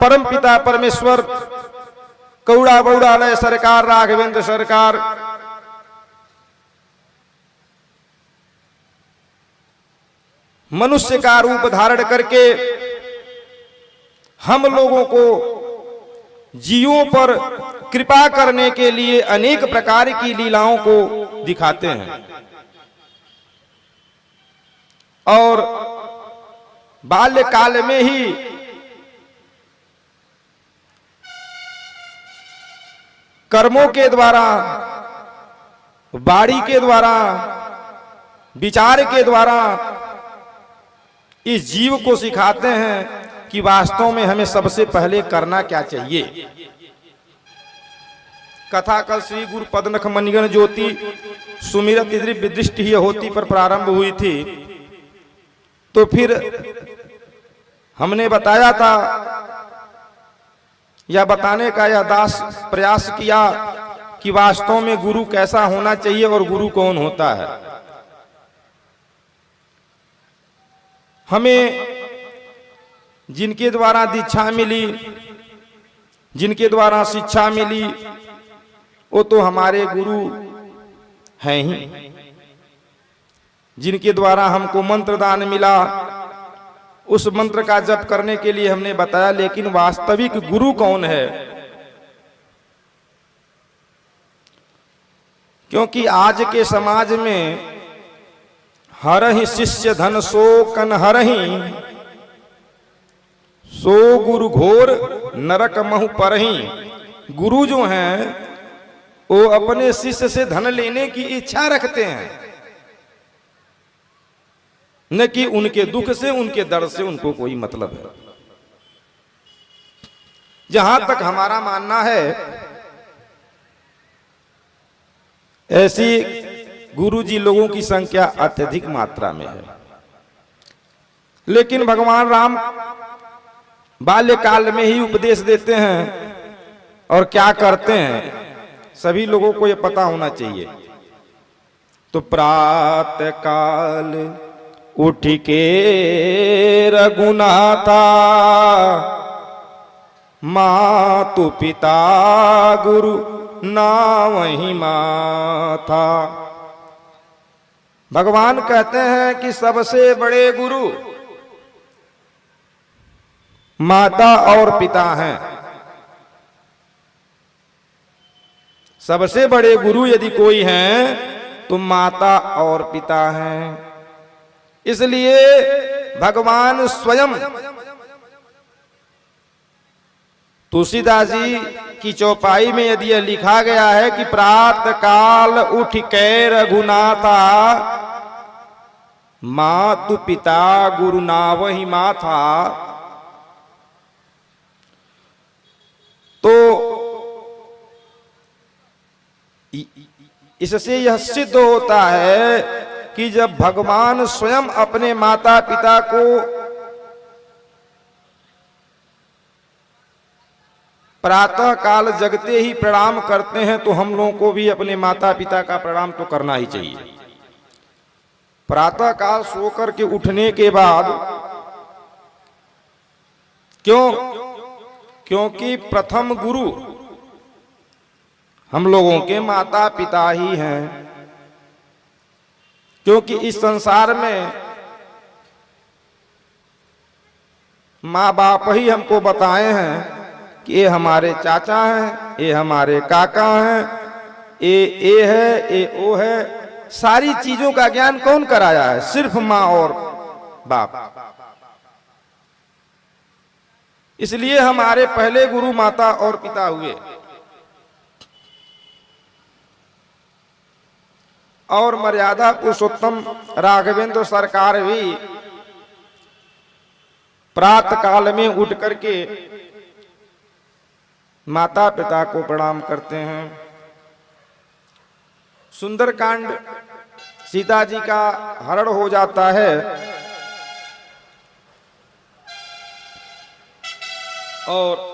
परम पिता परमेश्वर कौड़ा बौड़ालय सरकार राघवेंद्र सरकार मनुष्य का रूप धारण करके हम लोगों को जीवों पर कृपा करने के लिए अनेक प्रकार की लीलाओं को दिखाते हैं। और बाल्यकाल में ही कर्मों के द्वारा, वाणी के द्वारा, विचार के द्वारा इस जीव को सिखाते हैं कि वास्तव में हमें सबसे पहले करना क्या चाहिए। कथा कल श्री गुरु पदनख मणिगण ज्योति सुमिरत इद्रि दृष्टि ही होती पर प्रारंभ हुई थी। तो फिर हमने बताया था या बताने का यह दास प्रयास किया कि वास्तव में गुरु कैसा होना चाहिए और गुरु कौन होता है। हमें जिनके द्वारा दीक्षा मिली, जिनके द्वारा शिक्षा मिली, वो तो हमारे गुरु हैं ही। जिनके द्वारा हमको मंत्र दान मिला, उस मंत्र का जप करने के लिए हमने बताया, लेकिन वास्तविक गुरु कौन है? क्योंकि आज के समाज में हरहि शिष्य धन सो कन हरहि, सो गुरु घोर नरक महु परहि। गुरु जो हैं वो अपने शिष्य से धन लेने की इच्छा रखते हैं, न कि उनके दुख से, उनके दर्द से उनको कोई मतलब है। जहां तक हमारा मानना है, ऐसी गुरुजी लोगों की संख्या अत्यधिक मात्रा में है। लेकिन भगवान राम बाल्यकाल में ही उपदेश देते हैं और क्या करते हैं, सभी लोगों को यह पता होना चाहिए। तो प्रातः काल उठ के रघुनाथा, मातु पिता गुरु नावहि माथा। भगवान कहते हैं कि सबसे बड़े गुरु माता और पिता हैं। सबसे बड़े गुरु यदि कोई हैं तो माता और पिता हैं। इसलिए भगवान स्वयं तुलसीदास जी की चौपाई में यदि यह लिखा गया है कि प्रातः काल उठ के रघुनाथा, मातु पिता गुरु नावहि माथा, तो इससे यह सिद्ध होता है कि जब भगवान स्वयं अपने माता पिता को प्रातः काल जगते ही प्रणाम करते हैं, तो हम लोगों को भी अपने माता पिता का प्रणाम तो करना ही चाहिए। प्रातः काल सोकर के उठने के बाद, क्योंकि प्रथम गुरु हम लोगों के माता पिता ही हैं। क्योंकि इस संसार में माँ बाप ही हमको बताए हैं कि ये हमारे चाचा हैं, ये हमारे काका हैं, ये है, ये वो है। सारी चीजों का ज्ञान कौन कराया है? सिर्फ माँ और बाप। इसलिए हमारे पहले गुरु माता और पिता हुए। और मर्यादा पुरुषोत्तम राघवेंद्र सरकार भी प्रातः काल में उठ करके माता पिता को प्रणाम करते हैं। सुंदरकांड सीता जी का हरण हो जाता है और